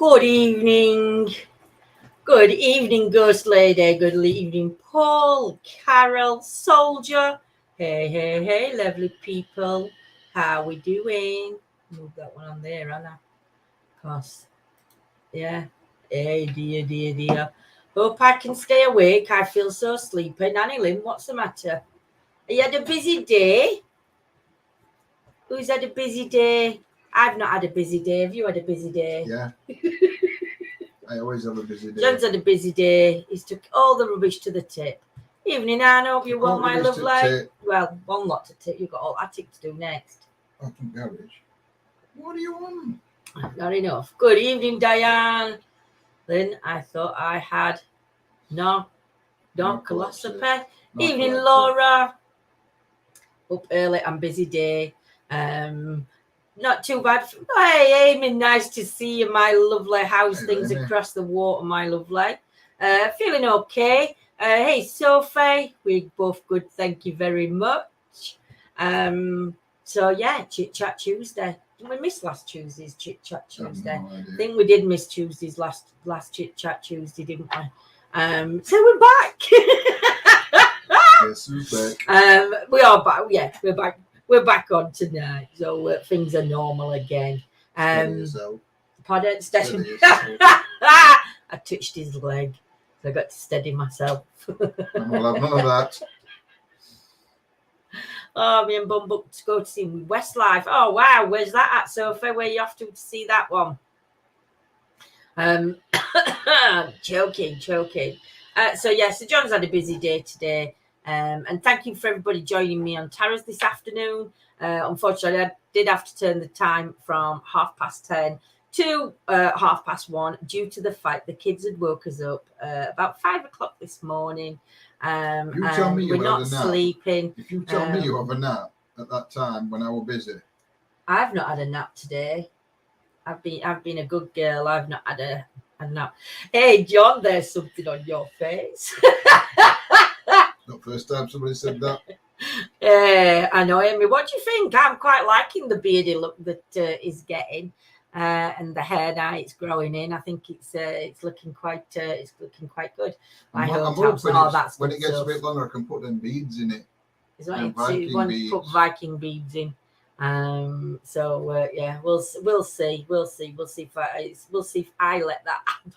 Good evening. Good evening, Ghost Lady. Good evening, Paul, Carol, Soldier. Hey, lovely people. How we doing? Move that one on there, Anna. Of course. Yeah. Hey, dear. Hope I can stay awake. I feel so sleepy. Nanny Lynn, what's the matter? You had a busy day? Who's had a busy day? I've not had a busy day. Have you had a busy day? Yeah. I always have a busy day. John's had a busy day. He's took all the rubbish to the tip. Evening, Anne. Hope you're well, my lovely. Well, one lot to tip. You've got all attic to do next. Oh, from garage. What do you want? Not enough. Good evening, Diane. Lynn, I thought I had no colosopy. Evening, Laura. Up early and busy day. Not too bad. Hey, Amy, nice to see you, my lovely. How's things across the water, my lovely? Feeling okay. Hey, Sophie, we're both good. Thank you very much. So yeah, Chit-Chat Tuesday. Did we miss last Tuesday's Chit-Chat Tuesday? I think we did miss Tuesday's last Chit-Chat Tuesday, didn't we? So we're back. Yes, we're back. We are back. Yeah, we're back. We're back on tonight, so things are normal again. Pardon, steady. I touched his leg, so I got to steady myself. And we'll have none of that. Oh, me and Bum booked to go to see Westlife. Oh wow, where's that at, Sophie? Where you off to see that one? Joking. So John's had a busy day today. And thank you for everybody joining me on Tara's this afternoon. Unfortunately, I did have to turn the time from 10:30 to 1:30 due to the fact the kids had woke us up about 5 o'clock this morning. You tell me we're not sleeping. If you tell me you have a nap at that time when I was busy. I've not had a nap today. I've been a good girl. I've not had a nap. Hey, John, there's something on your face. Not first time somebody said that. I know, Amy. What do you think? I'm quite liking the beardy look that he's getting, and the hair now it's growing in. I think it's looking quite good. I'm hoping that's when it gets a bit longer, I can put them beads in it. Is what you want to put Viking beads in? Yeah, we'll see. We'll see if I let that happen.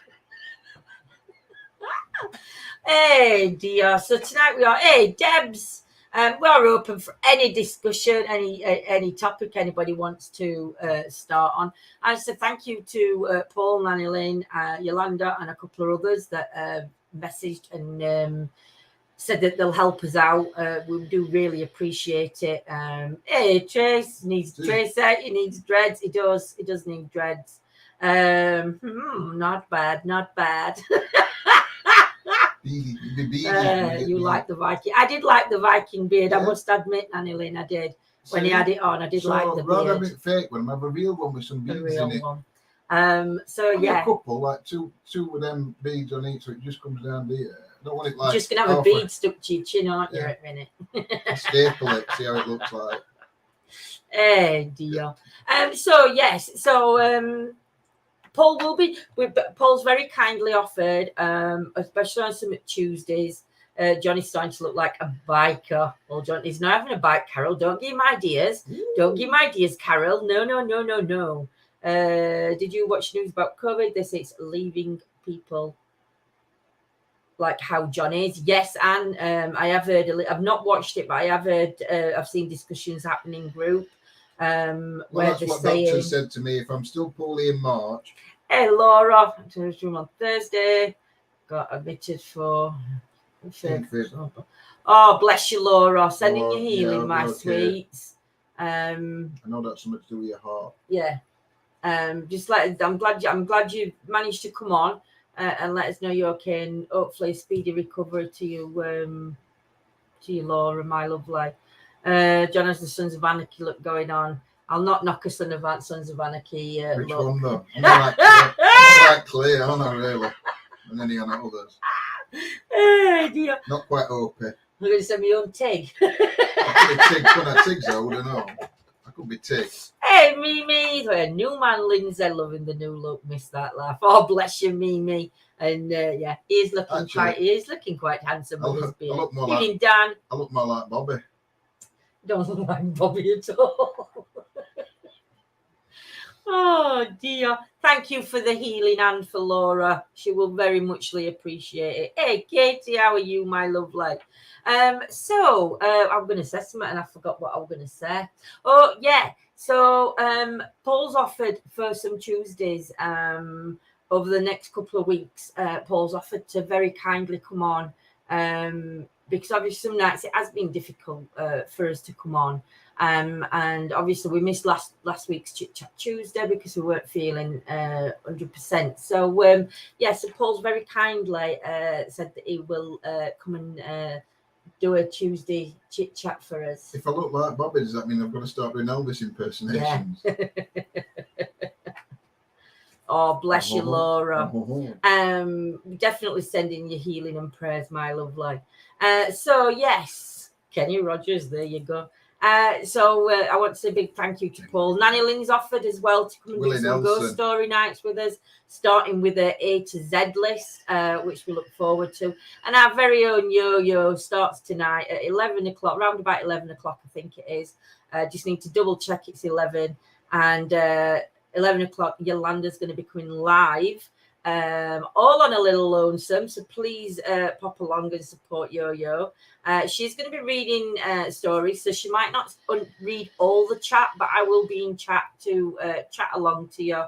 Hey dear, so tonight we are Debs, we are open for any discussion, any topic anybody wants to start on. I say thank you to Paul, Nanny Lynn, Yolanda and a couple of others that messaged and said that they'll help us out. We do really appreciate it. Hey, Trace needs he needs dreads. He does need dreads. Not bad. You like the Viking. I did like the Viking beard. Yeah. I must admit, Nanny Lynn, I did. When he had it on, I did like the beard. Rather have it fake one, have a real one with some beads in it. Yeah. A couple, like two of them beads on each, so it just comes down there. I don't want it like. You're just gonna have a bead stuck to your chin, aren't you, at a minute? Staple it, see how it looks like. Hey dear. Paul's very kindly offered, especially on some Tuesdays. Johnny's starting to look like a biker. Well, John, he's not having a bike, Carol. Don't give him ideas. Ooh. Don't give him ideas, Carol. No. Did you watch news about COVID? They say it's leaving people like how John is. Yes, and I have heard. I've not watched it, but I have heard. I've seen discussions happening in group. Well, that's what doctor said to me. If I'm still poorly in March. Hey, Laura, I'm to the room on Thursday. Got admitted for. Oh, bless you, Laura. Sending you healing, my sweets. I know that's something to do with your heart. Yeah. I'm glad you managed to come on and let us know you're okay, and hopefully speedy recovery to you, Laura, my lovely. John has the Sons of Anarchy look going on. I'll not knock a Sons of Anarchy. Which look. One though? I'm not like clear, aren't I really? And then on others. Hey dear. Not quite OP. I'm going to send me your own tig. I think Tig's old, I know. I could be tick. Hey, Mimi. New man Lindsay loving the new look. Miss that laugh. Oh, bless you, Mimi. And yeah, he is looking quite handsome with his beard. Even Dan. I look more like Bobby. Don't look like Bobby at all. Oh dear. Thank you for the healing hand for Laura. She will very muchly appreciate it. Hey Katie, how are you, my lovely? So I'm gonna say something and I forgot what I was gonna say. Oh yeah. So Paul's offered for some Tuesdays over the next couple of weeks. Paul's offered to very kindly come on. Because obviously some nights it has been difficult for us to come on. And obviously we missed last week's Chit-Chat Tuesday because we weren't feeling 100%. So so Paul's very kindly said that he will come and do a Tuesday Chit-Chat for us. If I look like Bobby, does that mean I've got to start doing Elvis impersonations? Yeah. Oh, bless you, Laura. Definitely sending you healing and prayers, my lovely. So yes, Kenny Rogers, there you go. So I want to say a big thank you to Paul. Nanny Lynn's offered as well to come and do some ghost story nights with us, starting with a to Z list, which we look forward to. And our very own Yo-Yo starts tonight at 11 o'clock, round about 11 o'clock, I think it is. Just need to double check it's 11. And 11 o'clock, Yolanda's going to be coming live. All on a little lonesome, so please pop along and support Yo-Yo. She's going to be reading stories, so she might not read all the chat, but I will be in chat to chat along to you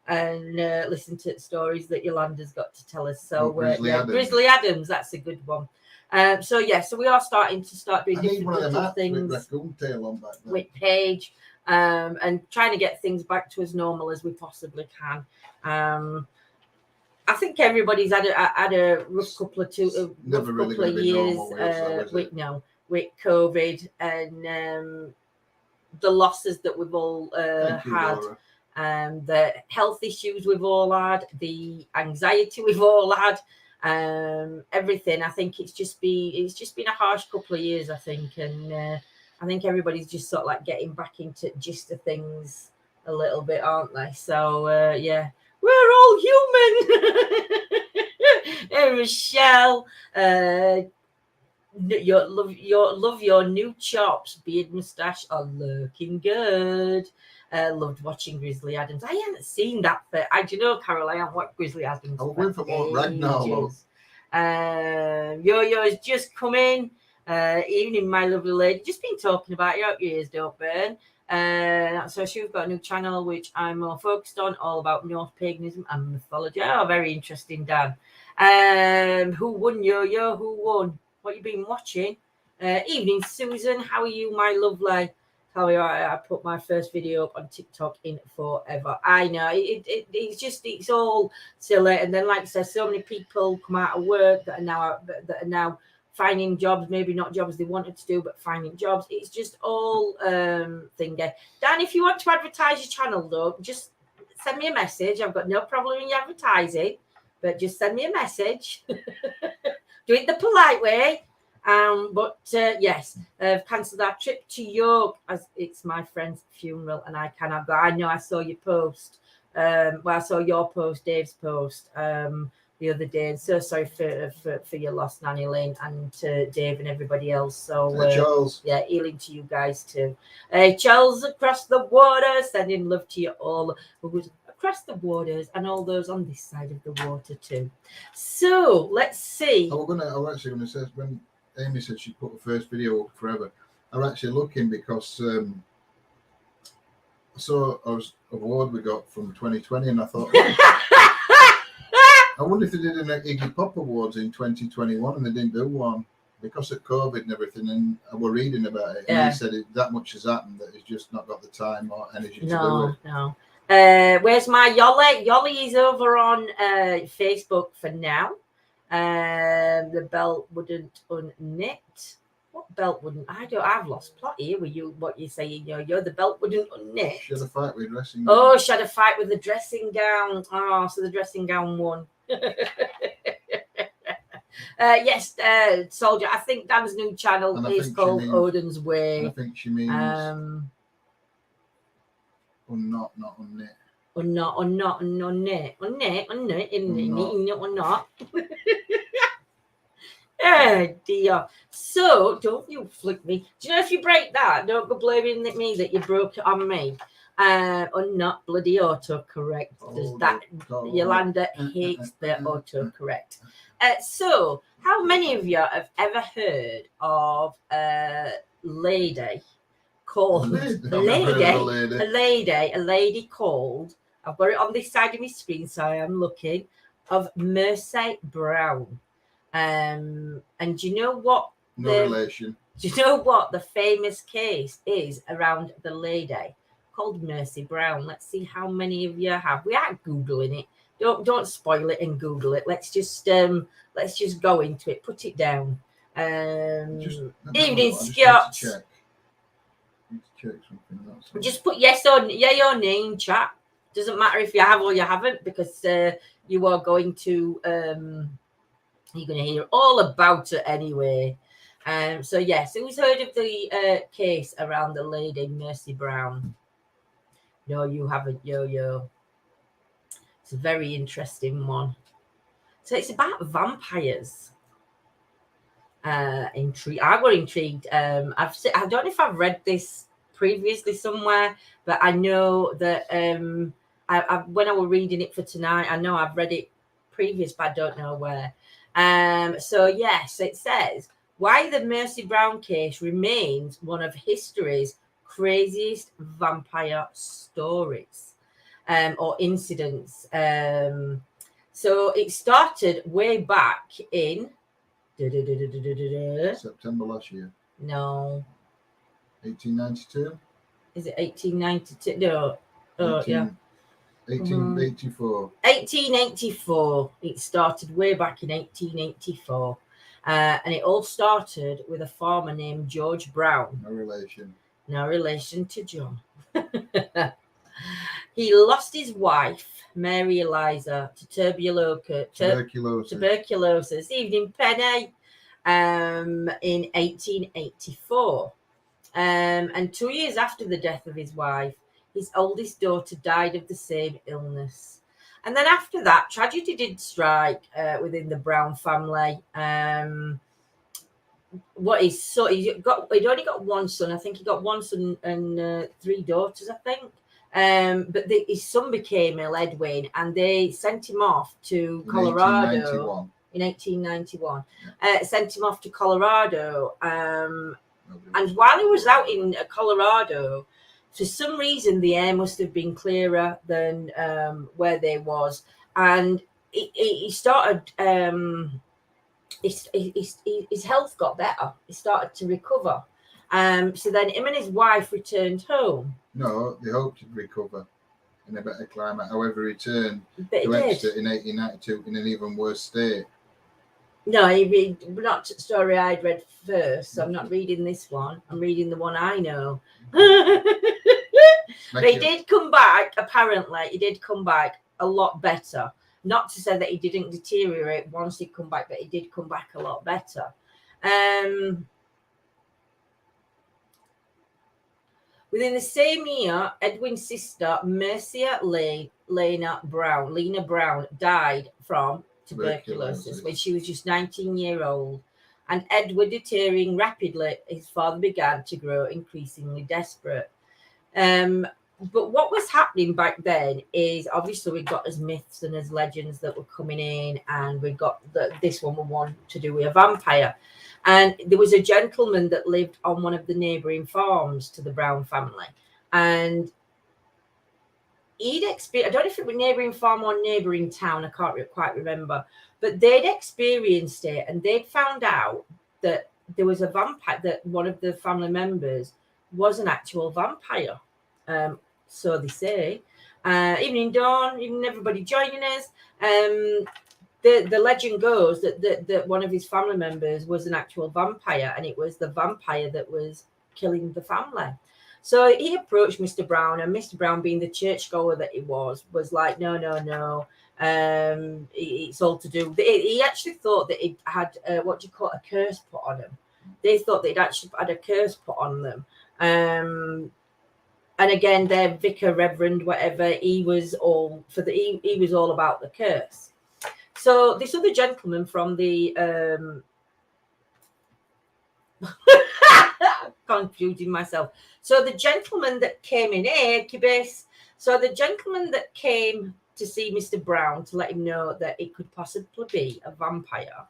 and listen to stories that Yolanda's got to tell us. So Grizzly Adams, that's a good one. So we are starting to doing different things with Paige. And trying to get things back to as normal as we possibly can. I think everybody's had a rough couple of years with COVID and the losses that we've all had, the health issues we've all had, the anxiety we've all had, everything. I think it's just been a harsh couple of years, I think, and I think everybody's just sort of like getting back into just the things a little bit, aren't they? So yeah. We're all human. Hey, Michelle, your new chops, beard, moustache are looking good. Loved watching Grizzly Adams. I haven't seen that. Do you know, Carol? I haven't watched Grizzly Adams. I went for more Ragnar. Yo-Yo has just come in. Evening, my lovely lady. Just been talking about you. Hope your ears don't burn. So she's got a new channel which I'm more focused on, all about Norse paganism and mythology. Oh, very interesting, Dan. Who won, Yo-Yo? Who won? What you been watching? Evening, Susan. How are you, my lovely? How are you? I put my first video up on TikTok in forever. I know it's all silly. And then, like I said, so many people come out of work that are now finding jobs, maybe not jobs they wanted to do, but finding jobs. It's just all thingy. Dan, if you want to advertise your channel, though, just send me a message. I've got no problem in you advertising, but just send me a message. Do it the polite way. But yes, I've cancelled our trip to York as it's my friend's funeral and I cannot go. I know I saw your post. I saw your post, Dave's post. The other day, and so sorry for your loss, Nanny Lynn, and to Dave and everybody else. So Charles, healing to you guys too. Charles across the water, sending love to you all who's across the waters and all those on this side of the water too. So let's see. I was actually going to say when Amy said she put the first video up forever, I'm actually looking because I saw an award we got from 2020, and I thought. I wonder if they did an Iggy Pop Awards in 2021 and they didn't do one because of COVID and everything. And we're reading about it. And he said that much has happened that he's just not got the time or energy to do it. No. Where's my Yolly? Yolly is over on Facebook for now. The belt wouldn't unknit. What belt wouldn't? I've lost plot here with you. What you're saying, Yo-Yo? The belt wouldn't unknit. She had a fight with the dressing gown. Oh, she had a fight with the dressing gown. Oh, so the dressing gown won. Yes, Soldier. I think Dan's new channel is called Odin's Way. I think she means Not on it. Or not. Oh dear. So don't you flick me. Do you know if you break that, don't go blaming me that you broke it on me. Or not bloody autocorrect. Does that Yolanda hates the autocorrect. So how many of you have ever heard of a lady called a lady called, I've got it on this side of my screen, so I am looking, of Mercy Brown. And do you know what? No relation. Do you know what the famous case is around the lady called Mercy Brown? Let's see how many of you have. We are googling it. Don't spoil it and Google it. Let's just go into it. Put it down. Evening, Scott. Need to check something. Just put yay or nay in chat. Doesn't matter if you have or you haven't, because you are going to you're going to hear all about it anyway. So yes, who's heard of the case around the lady Mercy Brown? No, you haven't, Yo. It's a very interesting one. So it's about vampires. I got intrigued. I don't know if I've read this previously somewhere, but I know that when I was reading it for tonight, I know I've read it previous, but I don't know where. So yes, it says why the Mercy Brown case remains one of history's craziest vampire stories or incidents. So it started way back in September last year. No. 1892? Is it 1892? No. Oh, yeah. 1884. 1884. It started way back in 1884. And it all started with a farmer named George Brown. No relation. No relation to John. He lost his wife, Mary Eliza, to tuberculosis. Evening, Penny. In 1884. And 2 years after the death of his wife, his oldest daughter died of the same illness. And then after that, tragedy did strike within the Brown family. He'd only got one son. I think he got one son and 3 daughters, I think. But his son became ill, Edwin, and they sent him off to Colorado in 1891. Sent him off to Colorado. And while he was out in Colorado, for some reason, the air must have been clearer than where they was. And he started... his health got better. He started to recover. So then him and his wife returned home. No, they hoped to recover in a better climate. However, he returned to Exeter in 1892 in an even worse state. No, not the story I'd read first. So I'm not reading this one. I'm reading the one I know. But he did come back, apparently. He did come back a lot better. Not to say that he didn't deteriorate once he'd come back, but he did come back a lot better. Within the same year, Edwin's sister, Mercia Lena Brown, died from tuberculosis when she was just 19 years old. And Edward deteriorating rapidly, his father began to grow increasingly desperate. But what was happening back then is obviously we got as myths and as legends that were coming in, and we got this one to do with a vampire. And there was a gentleman that lived on one of the neighbouring farms to the Brown family. And he'd experienced, I don't know if it was neighbouring farm or neighbouring town, I can't quite remember, but they'd experienced it, and they'd found out that there was a vampire, that one of the family members was an actual vampire. So they say. Evening, Dawn, even everybody joining us. The legend goes that one of his family members was an actual vampire, and it was the vampire that was killing the family. So he approached Mr. Brown, and Mr. Brown, being the churchgoer that he was like, no. It's all to do. He actually thought that he had a curse put on him. They thought they'd actually had a curse put on them. and again, their vicar, reverend, whatever, he was all he was all about the curse. So this other gentleman from the confusing myself. So the gentleman that came in here, Kibis. So the gentleman that came to see Mr. Brown to let him know that it could possibly be a vampire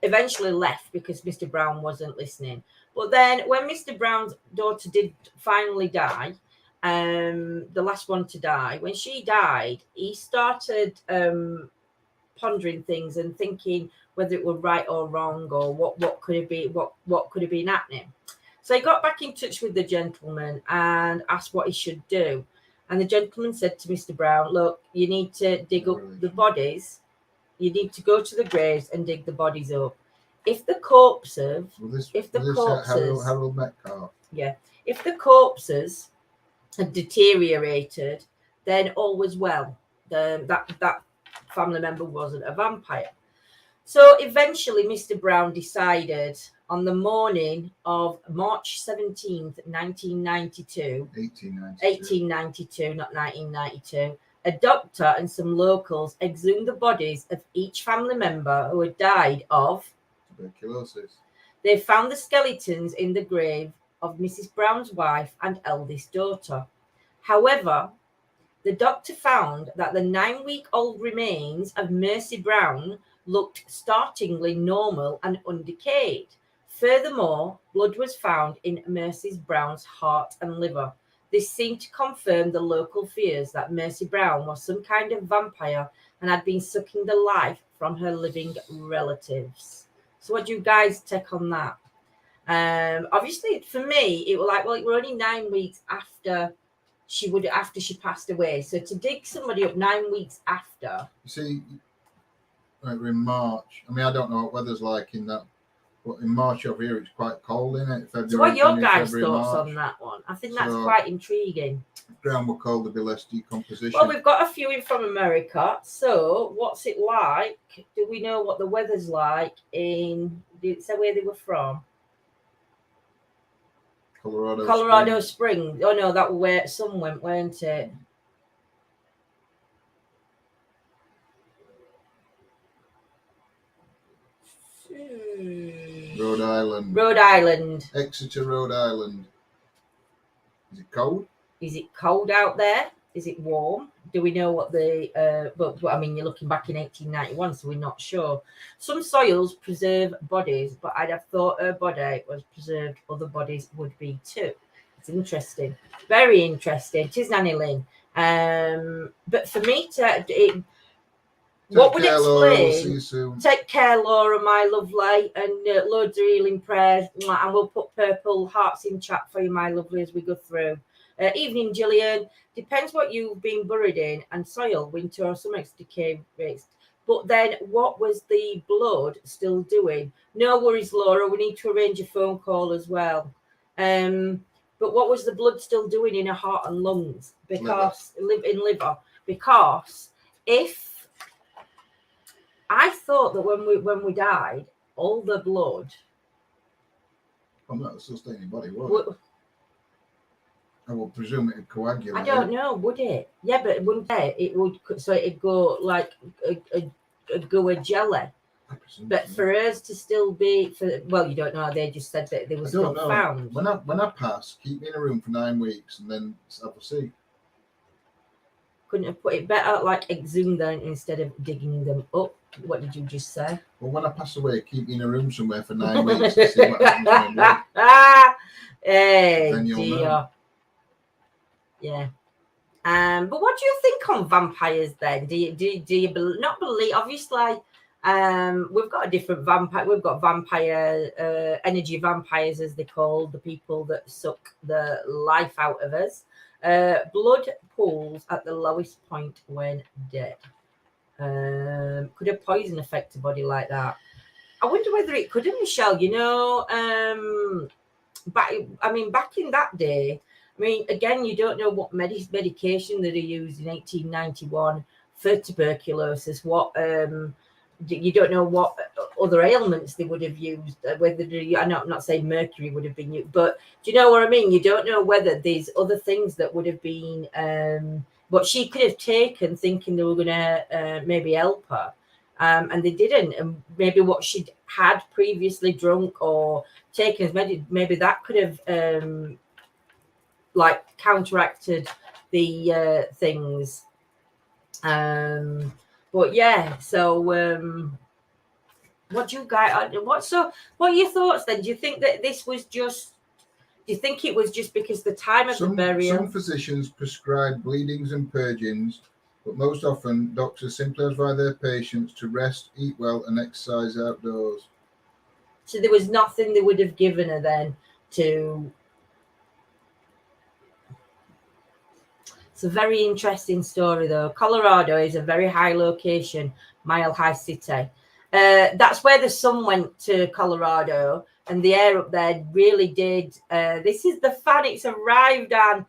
eventually left because Mr. Brown wasn't listening. But then when Mr. Brown's daughter did finally die, the last one to die, when she died, he started pondering things and thinking whether it were right or wrong or what could it be, what could have been happening. So he got back in touch with the gentleman and asked what he should do. And the gentleman said to Mr. Brown, look, you need to dig up the bodies. You need to go to the graves and dig the bodies up. If the corpses, Harold Metcalf. Yeah, if the corpses had deteriorated, then all was well. That family member wasn't a vampire. So eventually, Mr. Brown decided on the morning of March 17th, 1892, not 1992, a doctor and some locals exhumed the bodies of each family member who had died of tuberculosis. They found the skeletons in the grave of Mrs. Brown's wife and eldest daughter. However, the doctor found that the 9-week-old remains of Mercy Brown looked startlingly normal and undecayed. Furthermore, blood was found in Mercy Brown's heart and liver. This seemed to confirm the local fears that Mercy Brown was some kind of vampire and had been sucking the life from her living relatives. So what do you guys take on that? Obviously, for me, it was like, well, it were only 9 weeks after she passed away. So to dig somebody up 9 weeks after. You see, we're in March. I mean, I don't know what weather's like in that, but in March over here, it's quite cold, isn't it? February, so what are your guys' thoughts on that one? I think that's quite intriguing. Ground were cold, there'd be less decomposition. Well, we've got a few in from America. So what's it like? Do we know what the weather's like in, did it say where they were from? Colorado Springs. Oh no, that was where some went, weren't it? Rhode Island. Exeter, Rhode Island. Is it cold? Is it cold out there? Is it warm? Do we know what the but I mean, you're looking back in 1891, so we're not sure. Some soils preserve bodies, but I'd have thought her body was preserved, other bodies would be too. It's interesting, very interesting. Tis Nanny Lynn. But for me what would explain? Laura, take care, Laura, my lovely, and loads of healing prayers, and we'll put purple hearts in chat for you, my lovely, as we go through. Evening, Gillian. Depends what you've been buried in, and soil, winter or summer decay rates. But then, what was the blood still doing? No worries, Laura. We need to arrange a phone call as well. But what was the blood still doing in her heart and lungs? Because liver. Because if I thought that when we died, all the blood. I'm not a sustaining body, was it? I will presume it would coagulate. I don't know, would it? Yeah, but it wouldn't. It would, so it'd go like a jelly. But for us to still be, well, you don't know. They just said that they were still found. When I pass, keep me in a room for 9 weeks and then have a see. Couldn't have put it better, like exhume them instead of digging them up. What did you just say? Well, when I pass away, keep me in a room somewhere for 9 weeks to see what happens. Hey, then you'll know. Yeah. But what do you think on vampires then? Do you not believe? Obviously, we've got a different vampire. We've got vampire, energy vampires, as they're called, the people that suck the life out of us. Blood pools at the lowest point when dead. Could a poison affect a body like that? I wonder whether it could, Michelle. You know, back in that day. I mean, again, you don't know what medication that are used in 1891 for tuberculosis. What you don't know what other ailments they would have used. Whether I'm not saying mercury would have been used, but do you know what I mean? You don't know whether there's other things that would have been what she could have taken, thinking they were going to maybe help her, and they didn't. And maybe what she'd had previously drunk or taken as maybe that could have like counteracted the things. But yeah, so what do you guys? What are your thoughts then? Do you think that this was just? Do you think it was just because the time of the burial? Some physicians prescribe bleedings and purgings, but most often doctors simply advise their patients to rest, eat well, and exercise outdoors. So there was nothing they would have given her then to. It's a very interesting story, though. Colorado is a very high location, mile high city. That's where the sun went to Colorado, and the air up there really did. This is the fan it's arrived on.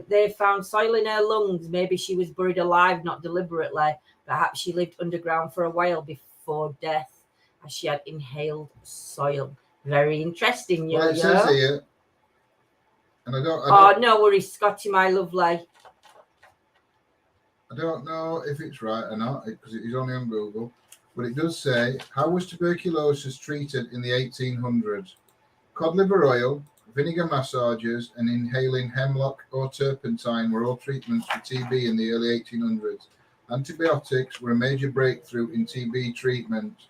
They found soil in her lungs. Maybe she was buried alive, not deliberately. Perhaps she lived underground for a while before death, as she had inhaled soil. Very interesting, Well, it says here, and I don't. Oh, no worries, Scotty, my lovely. I don't know if it's right or not because it is only on Google, but it does say, how was tuberculosis treated in the 1800s? Cod liver oil, vinegar massages, and inhaling hemlock or turpentine were all treatments for TB in the early 1800s. Antibiotics were a major breakthrough in TB treatment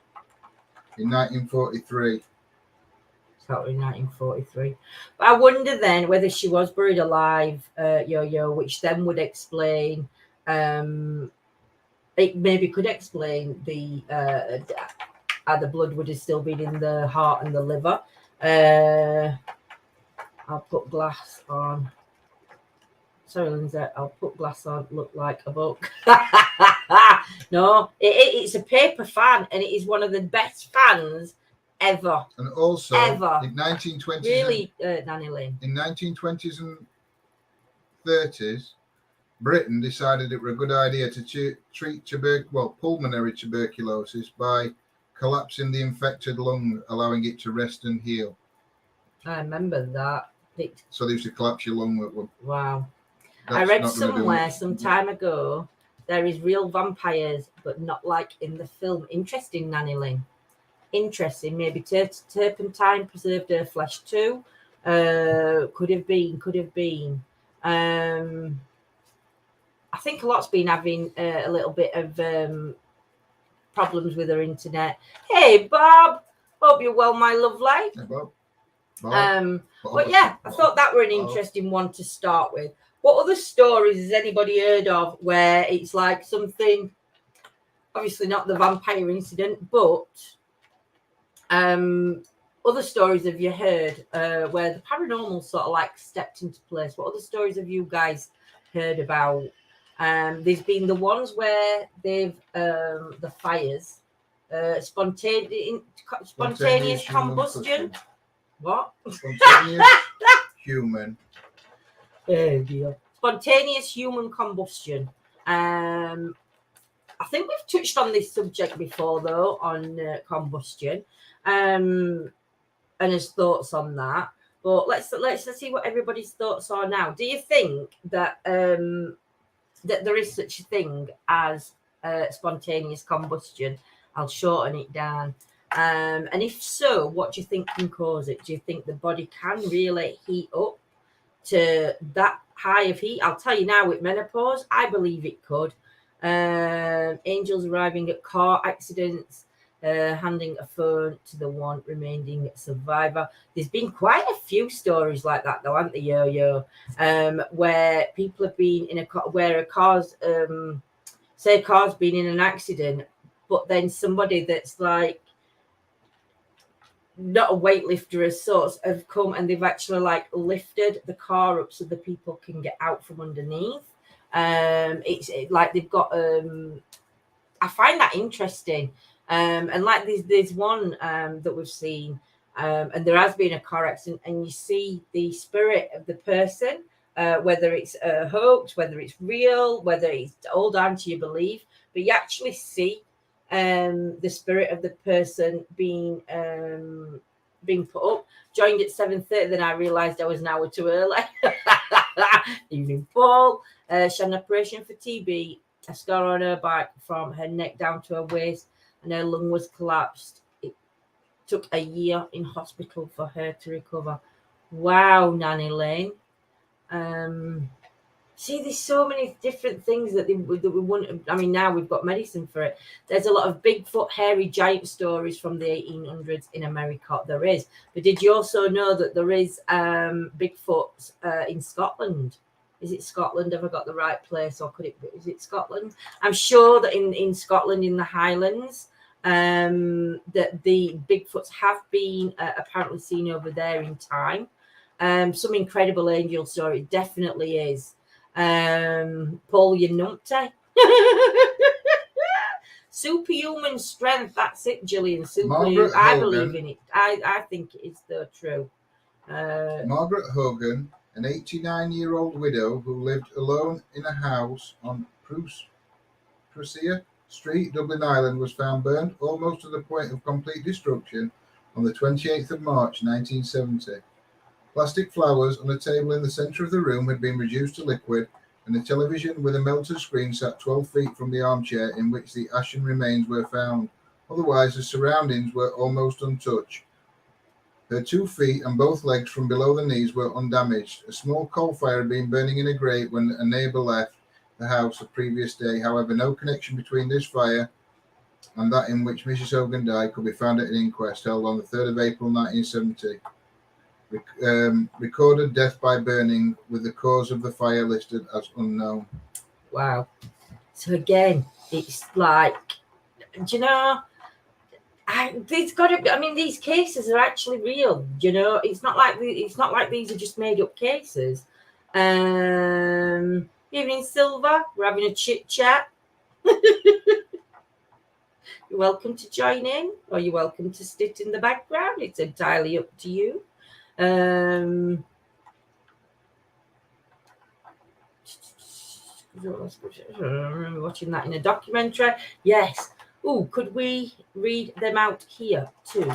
in 1943. In 1943. But I wonder then whether she was buried alive, which then would explain it maybe could explain the how the blood would have still been in the heart and the liver. I'll put glass on. Sorry, Lindsay, I'll put glass on. Look like a book. No, it's a paper fan, and it is one of the best fans ever. And also, ever. In 1920s, really, Nanny Lynn. In 1920s and 30s, Britain decided it were a good idea to treat pulmonary tuberculosis by collapsing the infected lung, allowing it to rest and heal. I remember that. So they used to collapse your lung. Wow. I read somewhere some time ago there is real vampires, but not like in the film. Interesting, Nanny Lynn. Interesting. Maybe turpentine preserved her flesh too. Could have been. I think a lot's been having a little bit of problems with her internet. Hey, Bob. Hope you're well, my lovely. Hey, Bob. But yeah, I thought that were an interesting one to start with. What other stories has anybody heard of where it's like something, obviously not the vampire incident, but other stories have you heard where the paranormal sort of like stepped into place? What other stories have you guys heard about? There's been the ones where they've the fires, spontaneous combustion. What? Spontaneous human. Oh dear. Spontaneous human combustion. I think we've touched on this subject before, though, on combustion, and his thoughts on that. But let's see what everybody's thoughts are now. Do you think that that there is such a thing as spontaneous combustion? I'll shorten it down. And if so, what do you think can cause it? Do you think the body can really heat up to that high of heat? I'll tell you now, with menopause, I believe it could. Angels arriving at car accidents, handing a phone to the one remaining survivor. There's been quite a few stories like that, though, haven't there, where people have been in a car, where a car's, say a car's been in an accident, but then somebody that's like not a weightlifter as such have come and they've actually like lifted the car up so the people can get out from underneath. It's like they've got I find that interesting. And like there's one that we've seen, and there has been a car accident, and you see the spirit of the person, whether it's a hoax, whether it's real, whether it's hold on to your belief, but you actually see the spirit of the person being put up. Joined at 7:30, then I realised I was an hour too early. Evening Paul. She had an operation for TB, a scar on her back from her neck down to her waist, and her lung was collapsed. It took a year in hospital for her to recover. Wow, Nanny Lane. See, there's so many different things that we wouldn't. I mean, now we've got medicine for it. There's a lot of Bigfoot, hairy giant stories from the 1800s in America. There is, but did you also know that there is Bigfoot in Scotland? Is it Scotland? Have I got the right place, or could it be? Is it Scotland? I'm sure that in Scotland, in the Highlands, that the Bigfoots have been apparently seen over there in time. Some incredible angel story. It definitely is. Paul, you numpty. Superhuman strength. That's it, Gillian. Superhuman. I believe in it. I think it is though true. Margaret Hogan, an 89-year-old widow who lived alone in a house on Prusia Street, Dublin, Ireland, was found burned almost to the point of complete destruction on the 28th of March 1970. Plastic flowers on a table in the centre of the room had been reduced to liquid, and a television with a melted screen sat 12 feet from the armchair in which the ashen remains were found. Otherwise, the surroundings were almost untouched. Her 2 feet and both legs from below the knees were undamaged. A small coal fire had been burning in a grate when a neighbour left the house the previous day. However, no connection between this fire and that in which Mrs. Hogan died could be found at an inquest held on the 3rd of April 1970. Recorded death by burning, with the cause of the fire listed as unknown. Wow. So again, it's like, do you know, there's got to be. I mean, these cases are actually real. You know, it's not like these are just made up cases. Evening, Silver. We're having a chit chat. You're welcome to join in, or you're welcome to sit in the background. It's entirely up to you. I remember watching that in a documentary. Yes. Oh, could we read them out here too?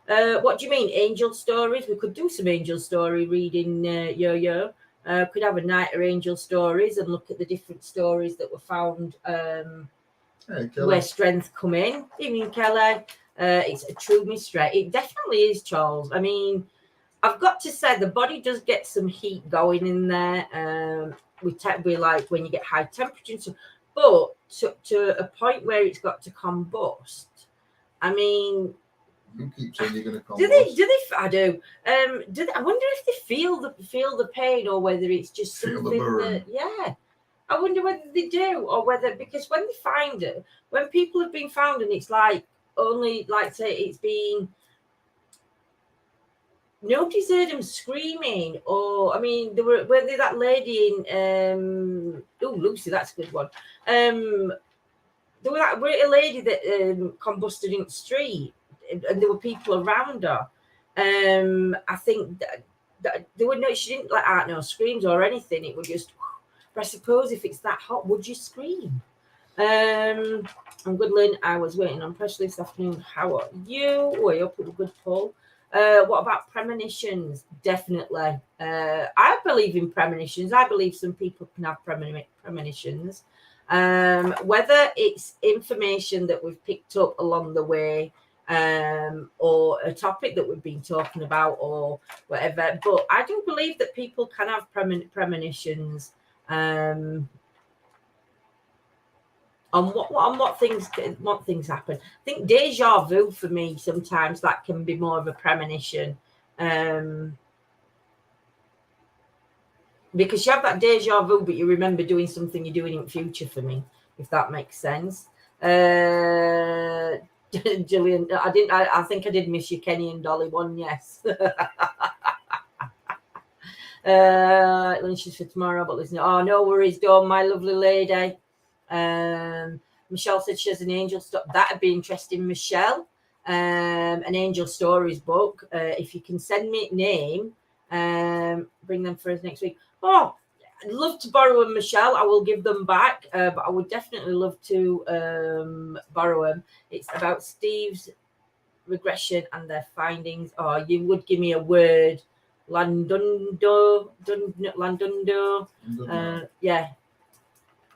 What do you mean, angel stories? We could do some angel story reading, Yo-Yo. Could have a night of angel stories and look at the different stories that were found where strength come in. Evening, Kelly. It's a true mystery. It definitely is, Charles. I mean, I've got to say the body does get some heat going in there. We like when you get high temperature, but to a point where it's got to combust. I mean, you keep saying you're going to combust. Do they? I do. I wonder if they feel the pain, or whether it's just feel something that. Yeah, I wonder whether they do, or whether, because when they find it, when people have been found and it's like only like say it's been. Nobody's heard them screaming, or I mean, were there that lady in Lucy, that's a good one. There were a lady that combusted in the street, and there were people around her. I think that there were she didn't let out no screams or anything. It would just. But I suppose if it's that hot, would you scream? I'm good, Lynn. I was waiting on pressure this afternoon. How are you? Oh, you're up with a good pull. What about premonitions? Definitely. I believe in premonitions. I believe some people can have premonitions. Whether it's information that we've picked up along the way, or a topic that we've been talking about, or whatever. But I do believe that people can have premonitions. On what things happen. I think deja vu for me sometimes that can be more of a premonition, because you have that deja vu, but you remember doing something you're doing in the future. For me, if that makes sense. Gillian, I think I did miss you, Kenny and Dolly one. Yes. Lunches for tomorrow, but listen. Oh, no worries, Dawn, my lovely lady. Michelle said she has an angel story. That'd be interesting, Michelle. An angel stories book. If you can send me a name, bring them for us next week. Oh, I'd love to borrow them, Michelle. I will give them back, but I would definitely love to borrow them. It's about Steve's regression and their findings. Or you would give me a word, Landundo. Yeah.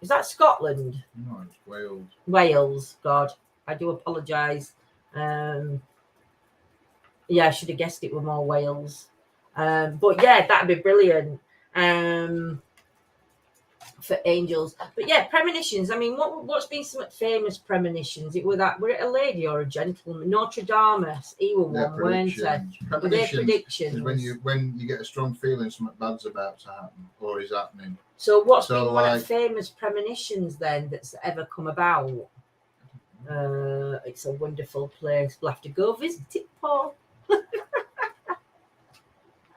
Is that Scotland? No, it's Wales. Wales. God, I do apologise. Yeah, I should have guessed it were more Wales. But yeah, that'd be brilliant. For angels. But yeah, premonitions. I mean, what's been some famous premonitions? Were it a lady or a gentleman? Notre Dame, he were one, weren't they? Were they predictions? Is when you get a strong feeling something bad's about to happen or is happening. So what's been one of famous premonitions then that's ever come about? It's a wonderful place. We'll have to go visit it, Paul.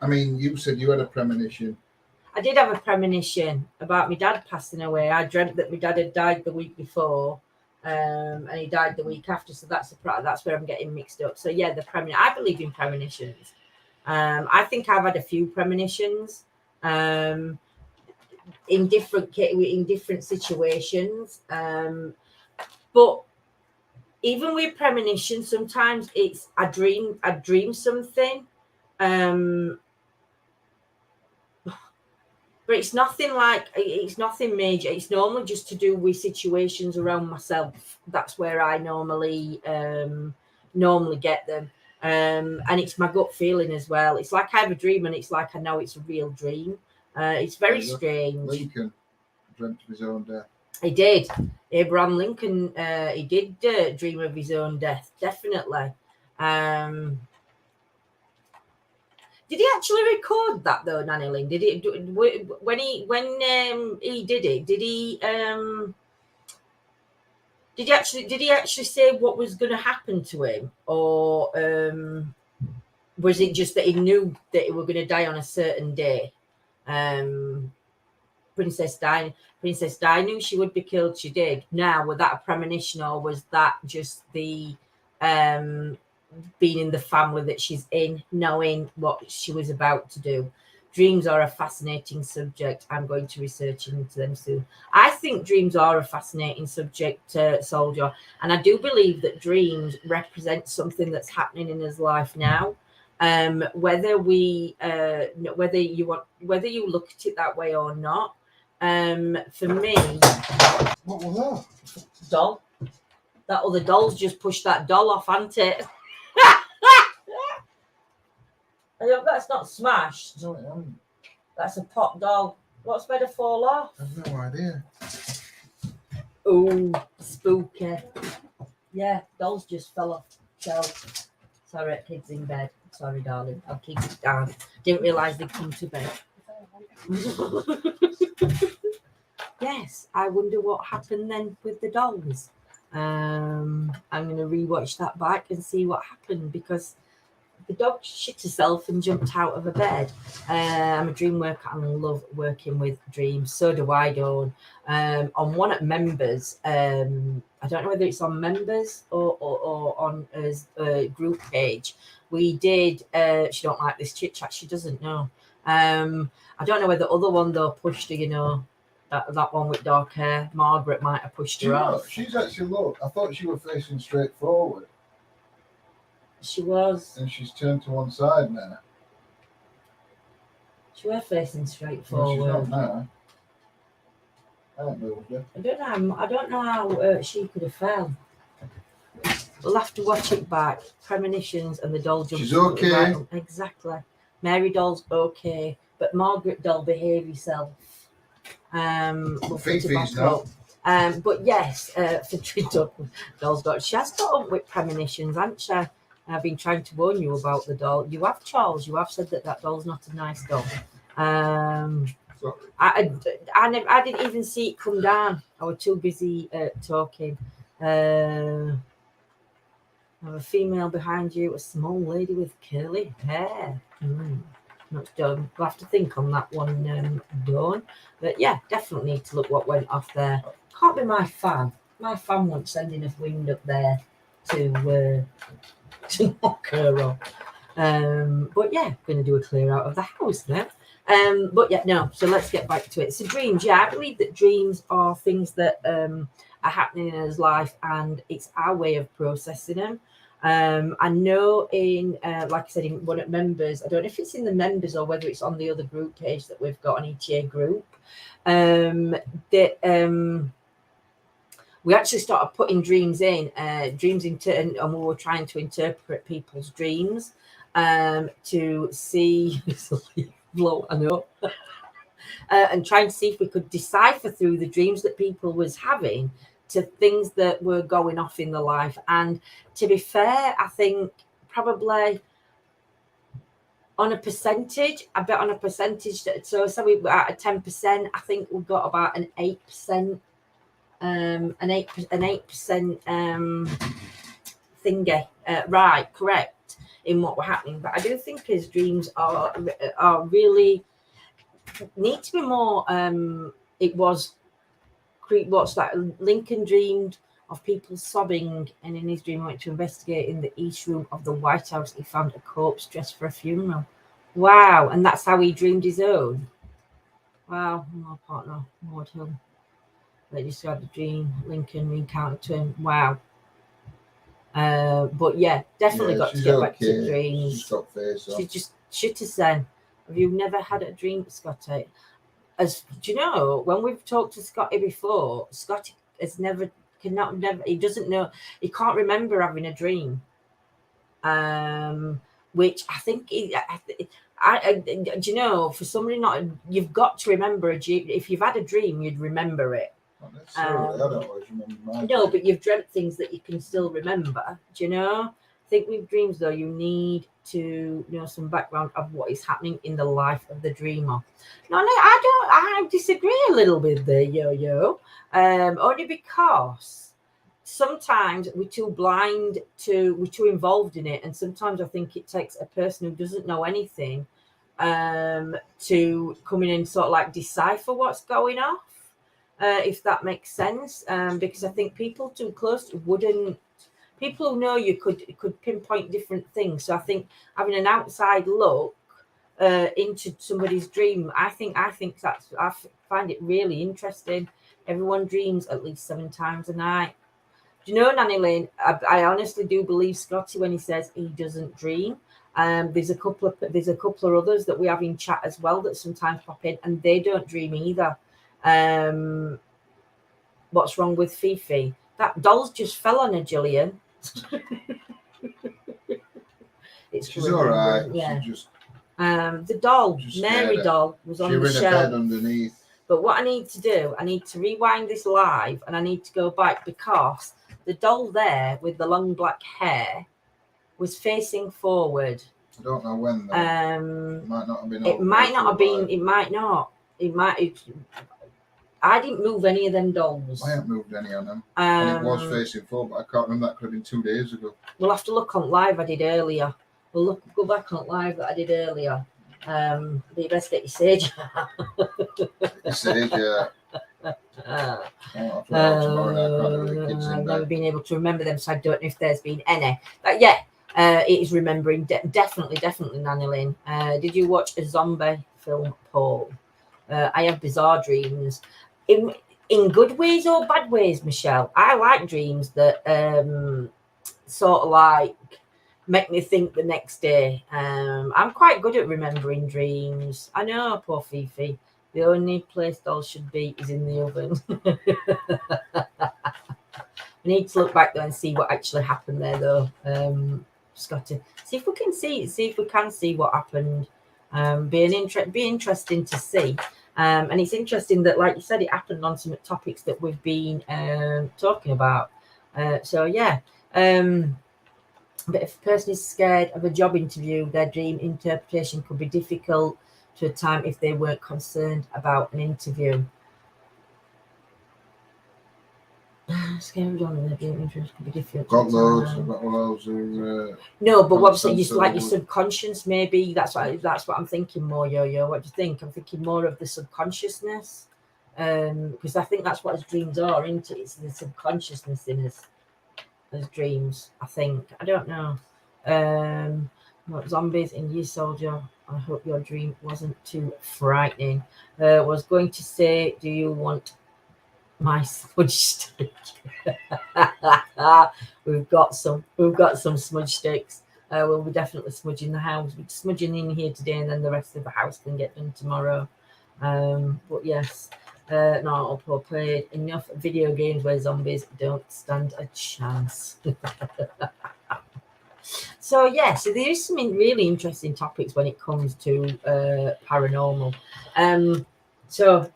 I mean, you said you had a premonition. I did have a premonition about my dad passing away. I dreamt that my dad had died the week before, and he died the week after. So that's where I'm getting mixed up. So yeah, I believe in premonitions. I think I've had a few premonitions in different situations. But even with premonitions, sometimes it's I dream something. But it's nothing major. It's normally just to do with situations around myself. That's where I normally get them. And it's my gut feeling as well. It's like I have a dream and it's like I know it's a real dream. It's very strange. Lincoln dreamt of his own death. He did. Abraham Lincoln, he did dream of his own death, definitely. Did he actually record that though, Nanny Lynn? Did he when he did it? Did he actually say what was going to happen to him, or was it just that he knew that he were going to die on a certain day? Princess Di knew she would be killed. She did. Now, was that a premonition, or was that just the being in the family that she's in, knowing what she was about to do? Dreams are a fascinating subject. I'm going to research into them soon. I think dreams are a fascinating subject, Soldier, and I do believe that dreams represent something that's happening in his life now. Whether you look at it that way or not. For me, what was that? Doll. That other doll's just pushed that doll off, hasn't it? I hope that's not smashed. No, it hasn't. That's a pop doll. What's better fall off? I have no idea. Oh, spooky. Yeah, dolls just fell off shelf. Sorry, kid's in bed. Sorry, darling. I'll keep it down. Didn't realise they'd come to bed. Yes, I wonder what happened then with the dolls. I'm going to rewatch that back and see what happened, because the dog shit herself and jumped out of a bed. I'm a dream worker and I love working with dreams. So do I, Dawn. On one at Members, I don't know whether it's on Members or on a group page. We did, she don't like this chit-chat, she doesn't know. I don't know whether the other one though pushed her, that one with dark hair. Margaret might have pushed her off. She's actually, look, I thought she was facing straight forward. She was. And she's turned to one side now. She was facing straight forward. No, she's not now. I don't know. I don't know how she could have fell. We'll have to watch it back. Premonitions and the doll jumps. She's okay. Right. Exactly. Mary doll's okay, but Margaret doll, behave yourself. We'll Fifi's not. But yes, for doll's got. She has got up with premonitions, hasn't she? I've been trying to warn you about the doll. You have, Charles. You have said that doll's not a nice doll. Sorry. I didn't even see it come down. I was too busy talking. I have a female behind you, a small lady with curly hair. Not done. We'll have to think on that one, Dawn. But yeah, definitely need to look what went off there. Can't be my fan. My fan won't send enough wind up there to knock her off. But yeah, going to do a clear out of the house now. But yeah, no. So let's get back to it. So dreams, yeah, I believe that dreams are things that are happening in his life, and it's our way of processing them. I know in, like I said, in one of members, I don't know if it's in the members or whether it's on the other group page that we've got on ETA group, that we actually started putting dreams into, and we were trying to interpret people's dreams to see, I know, and trying to see if we could decipher through the dreams that people was having to things that were going off in the life. And to be fair, I think probably on a percentage, I bet on a percentage that, so we were at a 10%, I think we got about an 8%, an 8% thingy, right, correct, in what were happening. But I do think his dreams are really need to be more. It was what's that? Lincoln dreamed of people sobbing, and in his dream he went to investigate in the east room of the White House. He found a corpse dressed for a funeral. Wow, and that's how he dreamed his own. Wow, my partner, Maud Hill. They described the dream. Lincoln recounted to him. Wow. But yeah, definitely got to get back to dreams. She's got face on. She's just shit as then. Have you never had a dream, Scotty? As do you know, when we've talked to Scotty before, Scotty has never, he doesn't know, he can't remember having a dream. Which I think, do you know, for somebody not, you've got to remember a dream. If you've had a dream, you'd remember it. Not necessarily. I don't always remember mine. No, but you've dreamt things that you can still remember. Do you know? I think with dreams, though, you need to know some background of what is happening in the life of the dreamer. No, I disagree a little bit there, Yo-Yo. Only because sometimes we're too blind we're too involved in it, and sometimes I think it takes a person who doesn't know anything to come in and sort of like decipher what's going off. If that makes sense, because I think people too close wouldn't. People who know you could pinpoint different things. So I think having an outside look into somebody's dream, I think that's, I find it really interesting. Everyone dreams at least 7 times a night. Do you know, Nanny Lane? I honestly do believe Scotty when he says he doesn't dream. There's a couple of others that we have in chat as well that sometimes pop in, and they don't dream either. What's wrong with Fifi? That doll's just fell on her, Gillian. She's all right. Yeah. She just, the doll, Mary doll, was on the shelf. Bed underneath. But what I need to do, I need to rewind this live, and I need to go back because the doll there with the long black hair was facing forward. I don't know when. Though. It might not have been. It might not have been. It might not. It might. I didn't move any of them dolls. I haven't moved any of them. And it was facing forward, but I can't remember. That could have been 2 days ago. We'll have to look on live I did earlier. We'll go back on live that I did earlier. But you best get your sage. Your sage, yeah. I've never been able to remember them, so I don't know if there's been any. But yeah, it is remembering. Definitely, Nanny Lynn. Did you watch a zombie film, Paul? I have bizarre dreams. In good ways or bad ways, Michelle. I like dreams that sort of like make me think the next day. I'm quite good at remembering dreams. I know, poor Fifi. The only place dolls should be is in the oven. I need to look back there and see what actually happened there, though. Scotty, see if we can see what happened. Be interesting to see. And it's interesting that, like you said, it happened on some topics that we've been talking about. So yeah. But if a person is scared of a job interview, their dream interpretation could be difficult to a time if they weren't concerned about an interview. Scared of a job and their dream interpretation could be difficult. Got loads. I've got loads of. No, but what I'm just like your subconscious, maybe that's what I'm thinking more. Yo, what do you think? I'm thinking more of the subconsciousness, because I think that's what his dreams are, isn't it? It's the subconsciousness in his dreams. I think. I don't know. What zombies in Ye Soldier? I hope your dream wasn't too frightening. Was going to say, do you want my smudge stick? We've got some smudge sticks. We'll be definitely smudging the house. We're smudging in here today, and then the rest of the house can get done tomorrow. But yes, no, I've played enough video games where zombies don't stand a chance. So yeah, so there is some really interesting topics when it comes to paranormal. So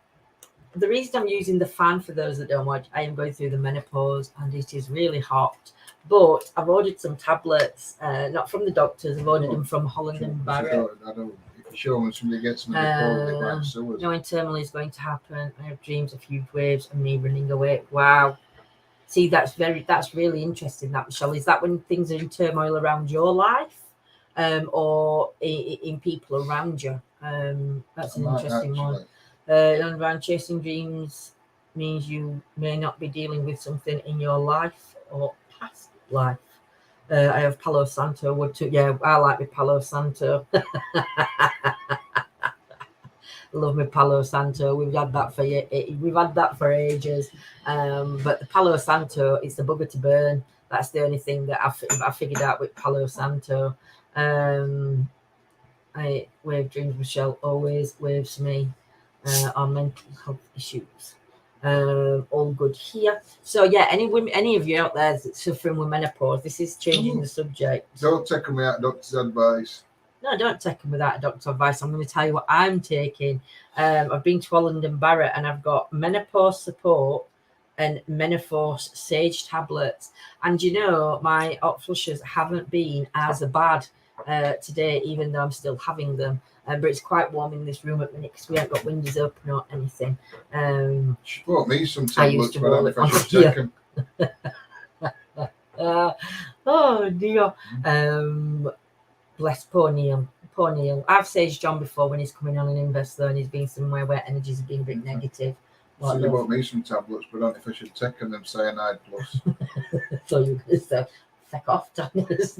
the reason I'm using the fan, for those that don't watch, I am going through the menopause and it is really hot. But I've ordered some tablets, not from the doctors. I've ordered them from Holland and Barrett. I don't. If you show when somebody gets them, they probably like sewers. No internally is going to happen. I have dreams of huge waves and me running away. Wow. See, that's really interesting. That, Michelle, is that when things are in turmoil around your life, or in people around you? That's an interesting one. And around chasing dreams means you may not be dealing with something in your life or past life. I have Palo Santo wood too. Yeah, I like my Palo Santo. Love my Palo Santo. We've had that for ages. But the Palo Santo, it's the bugger to burn. That's the only thing that I figured out with Palo Santo. I wave dreams, Michelle always waves me. Our mental health issues. All good here. So yeah, any of you out there that's suffering with menopause, this is changing the subject. Don't take them without doctor's advice. No, don't take them without doctor's advice. I'm going to tell you what I'm taking. I've been to Holland and Barrett and I've got menopause support and menopause sage tablets. And you know, my hot flushes haven't been as bad today, even though I'm still having them. But it's quite warm in this room at the minute because we haven't got windows open or anything. She bought me some tablets, but I don't know if I should take them. Oh dear. Bless poor Neil. Poor Neil. I've saged John before when he's coming on an investor and he's been somewhere where energies have been a bit negative. So they bought me some tablets, but I don't know if I should take them cyanide plus. So you could say, feck off, Thomas.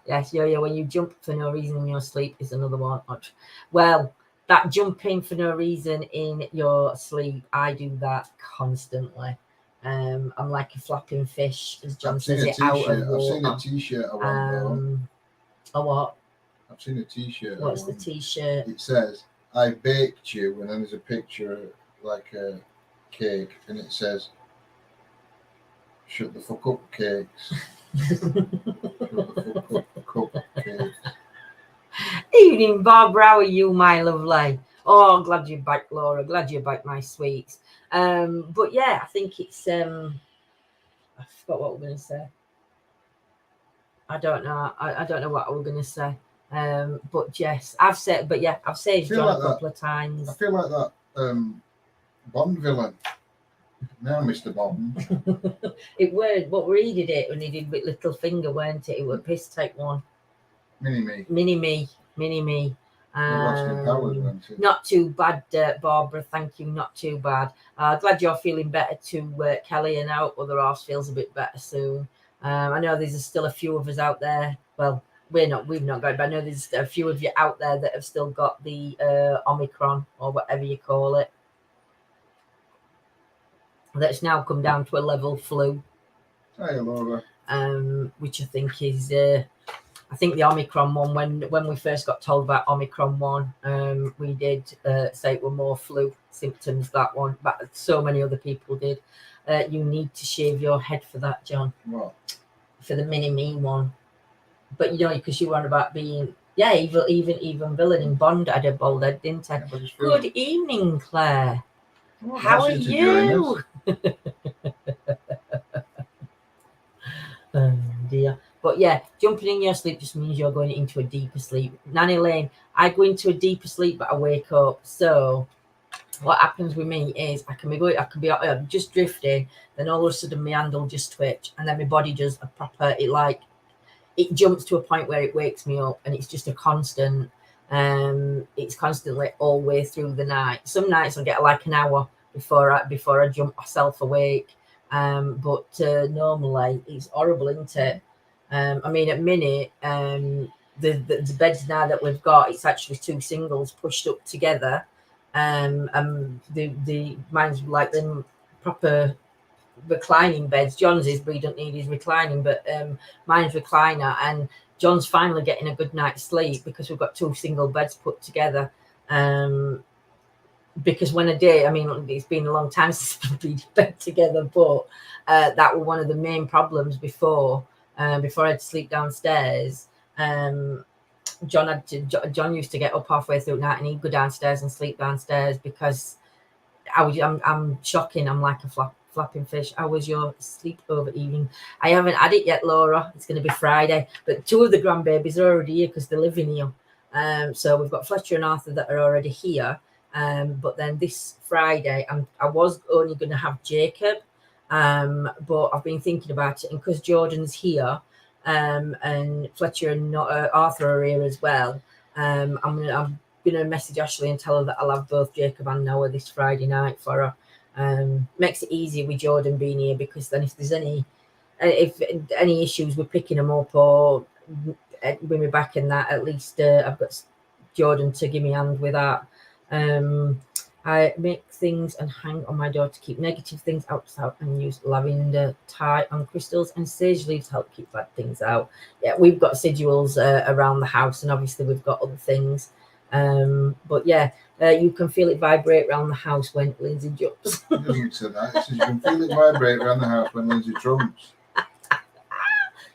Yes, yeah. When you jump for no reason in your sleep is another one. Well, that jumping for no reason in your sleep, I do that constantly. I'm like a flapping fish, as John says it, out of water. I've seen a t-shirt I want though. A what? I've seen a t-shirt. What's the t-shirt? It says, I baked you, and then there's a picture like a cake, and it says, shut the fuck up, cakes. Shut the fuck up, cakes. Evening, Barbara. How are you, my lovely? Oh, I'm glad you're back, Laura. Glad you're back, my sweets. But yeah, I think it's I forgot what we're going to say. I don't know. I don't know what we're going to say. But yes, I've said John like a couple of times. I feel like that Bond villain. Now, Mr. Bond. It was what we did it when he did with little finger, weren't it? It was piss take one. Mini me. Not too bad, Barbara. Thank you. Not too bad. Glad you're feeling better too, Kelly, and our other half feels a bit better soon. I know there's still a few of us out there. Well, we've not got it, but I know there's a few of you out there that have still got the Omicron or whatever you call it. That's now come down to a level flu. Hey, Laura. Which I think is I think the Omicron one, when we first got told about Omicron one, we did say it were more flu symptoms, that one, but so many other people did. You need to shave your head for that, John. What? For the mini-me one. But you know, because you were on about being, yeah, even villain in Bond had a bald head, didn't I? Yeah, good evening, Claire. Oh, how are you? Oh dear. But yeah, jumping in your sleep just means you're going into a deeper sleep. Nanny Lane, I go into a deeper sleep, but I wake up. So what happens with me is I can be just drifting, then all of a sudden my hand will just twitch, and then my body does a proper, it jumps to a point where it wakes me up, and it's just a constant. It's constantly all the way through the night. Some nights I'll get like an hour before I jump myself awake. But normally it's horrible, isn't it? I mean, at minute, the beds now that we've got, it's actually two singles pushed up together. The mine's like them proper reclining beds. John's is, but he don't need his reclining, but mine's recliner, and John's finally getting a good night's sleep because we've got two single beds put together. Because when a day, I mean, it's been a long time since we've been in bed together, but that was one of the main problems before I had to sleep downstairs. John used to get up halfway through the night and he'd go downstairs and sleep downstairs because I'm shocking. I'm like a flapping fish. How was your sleepover evening? I haven't had it yet, Laura. It's going to be Friday, but two of the grandbabies are already here because they're living here. So we've got Fletcher and Arthur that are already here. But then this Friday, I was only going to have Jacob, but I've been thinking about it, and because Jordan's here, and Fletcher and Arthur are here as well, I'm gonna message Ashley and tell her that I'll have both Jacob and Noah this Friday night for her. Makes it easier with Jordan being here, because then if there's any issues with picking them up or bring me back in that, at least I've got Jordan to give me a hand with that. I make things and hang on my door to keep negative things outside, and use lavender tie on crystals, and sage leaves help keep bad things out. Yeah, we've got sigils around the house, and obviously we've got other things. But yeah, you can feel it vibrate around the house when Lindsay jumps. It doesn't say that. It says you can feel it vibrate around the house when Lindsay trumps.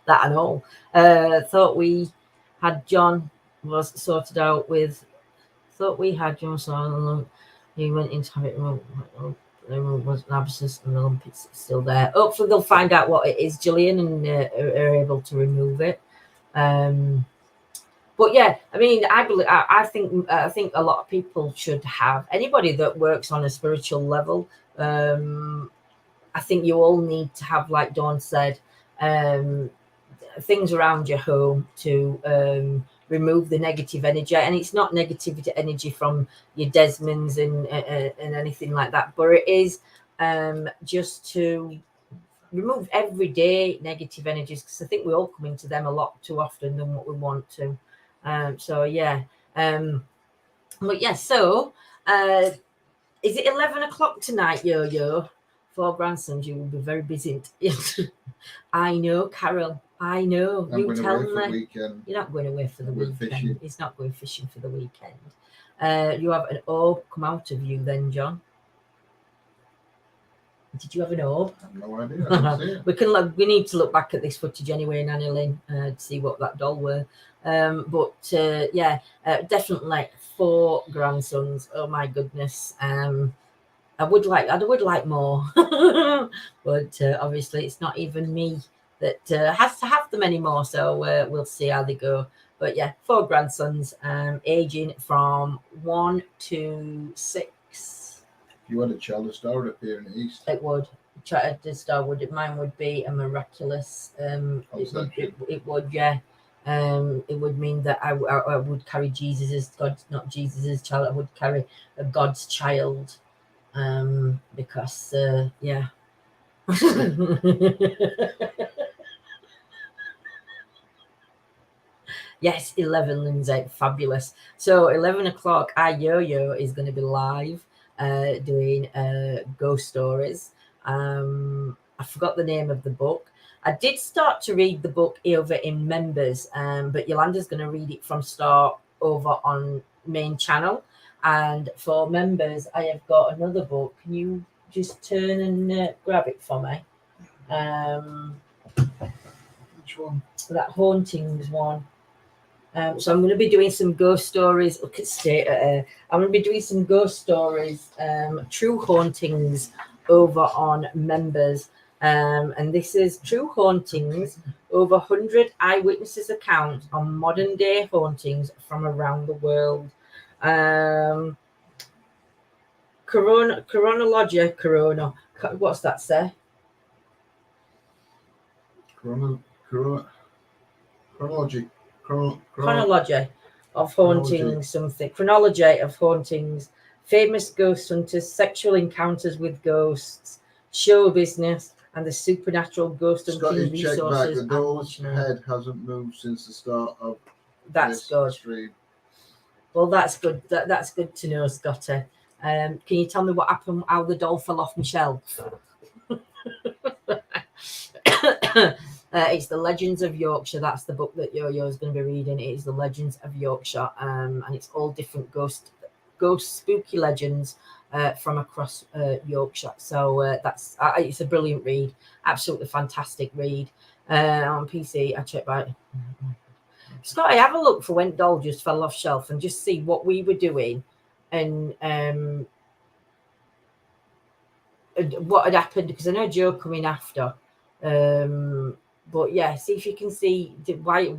That I know. Thought we had John was sorted out with. Thought we had John sorted. He went into it. There was an abscess and the lump is still there. Hopefully they'll find out what it is, Gillian, and are able to remove it. But yeah, I mean, I think a lot of people should have, anybody that works on a spiritual level. I think you all need to have, like Dawn said, things around your home to remove the negative energy. And it's not negativity energy from your Desmonds and anything like that, but it is just to remove everyday negative energies, because I think we all come into them a lot too often than what we want to. So yeah, but yeah, so is it 11 o'clock tonight, Yo-Yo? For grandsons, you will be very busy. I know, Carol. I know. I'm You tell away for the me. weekend. You're not going away for the We're weekend. fishing. He's not going fishing for the weekend. You have an orb come out of you then, John. Did you have an orb? I have no idea. I didn't see it. We need to look back at this footage anyway, Nanny Lynn, to see what that doll were. But yeah, definitely 4 grandsons. Oh my goodness. I would like more, but obviously it's not even me that has to have them anymore. So we'll see how they go. But yeah, 4 grandsons, aging from 1 to 6. You had a child star would appear in the east. It would. The star would. Mine would be a miraculous. It would, yeah. It would mean that I would carry Jesus as God, not Jesus as child. I would carry a God's child. Because yeah. Yes, 11, Lindsay, fabulous. So 11 o'clock, our Yo-Yo is going to be live doing ghost stories. I forgot the name of the book. I did start to read the book over in members, but Yolanda's going to read it from start over on main channel. And for members, I have got another book. Can you just turn and grab it for me? Which one? That Hauntings one. So I'm going to be doing some ghost stories. Look at state. I'm going to be doing some ghost stories, true hauntings, over on members. And this is True Hauntings, over 100 eyewitnesses' accounts on modern day hauntings from around the world. Chronology. What's that say? Chronology of hauntings, something. Chronology of hauntings, famous ghost hunters, sexual encounters with ghosts, show business, and the supernatural ghost hunting Scotty, check back. resources. The doll's head hasn't moved since the start of That's good. Stream. Well, that's good. That's good to know, Scotty. Can you tell me what happened? How the doll fell off my shelf? It's the Legends of Yorkshire. That's the book that Yo-Yo is going to be reading. It is the Legends of Yorkshire, and it's all different ghost spooky legends from across Yorkshire. So that's it's a brilliant read, absolutely fantastic read. On PC, I checked by. Scotty, have a look for when doll just fell off shelf and just see what we were doing, and what had happened, because I know Joe coming after. But yeah, see if you can see why,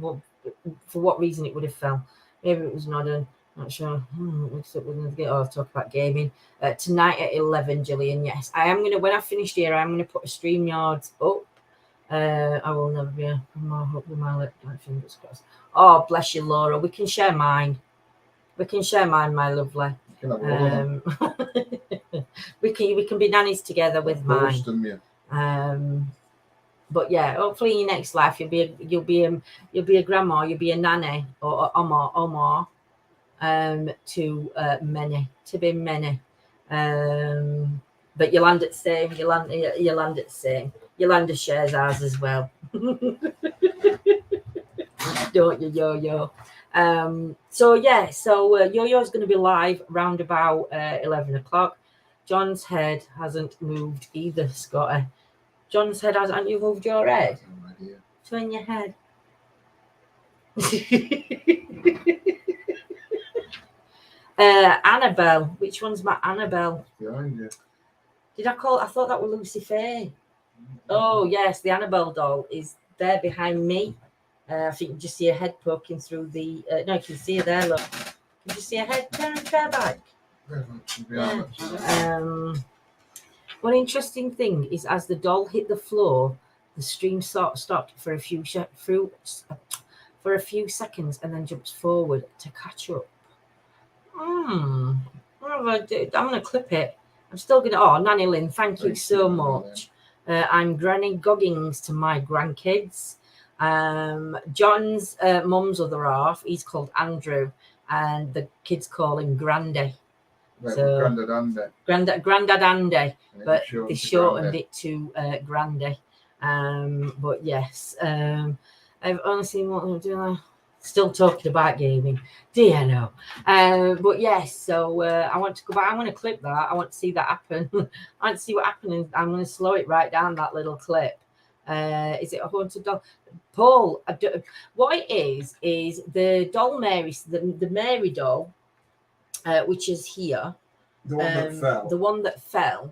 for what reason it would have fell. Maybe it was not sure. I'll talk about gaming tonight at 11, Gillian. Yes, I am gonna. When I finish here, I'm gonna put a StreamYards up. I will never be more hope with my fingers crossed. Oh, bless you, Laura. We can share mine. We can share mine, my lovely. We can be nannies together with mine. But yeah, hopefully in your next life you'll be a grandma, you'll be a nanny or Omar, to be many. But Yolanda at the same. Yolanda at the same. Yolanda shares ours as well. Don't you, Yo-Yo? So Yo-Yo's going to be live around about 11 o'clock. John's head hasn't moved either, Scotty. John's head hasn't you moved your head? No idea. Turn your head. Annabelle. Which one's my Annabelle? Behind you. Did I thought that was Lucy Faye. Oh yes, the Annabelle doll is there behind me. I think you just see her head poking through the. No, you can see her there. Look, can you see her head? Turn her back. One interesting thing is, as the doll hit the floor, the stream stopped for a few seconds and then jumps forward to catch up. I'm gonna clip it. I'm still gonna. Oh, Nanny Lynn, thank you so much. I'm Granny Goggins to my grandkids. John's mum's other half, he's called Andrew, and the kids call him Grandy. So Grandad Andy. Granddad Andy, but they shortened Grandy. it to Grandy. But yes, I've only seen what I'm doing. Still talking about gaming. Do you know? But yes, so I want to go back. I want to clip that. I want to see that happen. I want to see what happened, and I'm going to slow it right down, that little clip. Is it a haunted doll? Paul, what it is the doll Mary, the Mary doll, which is here. The one that fell. The one that fell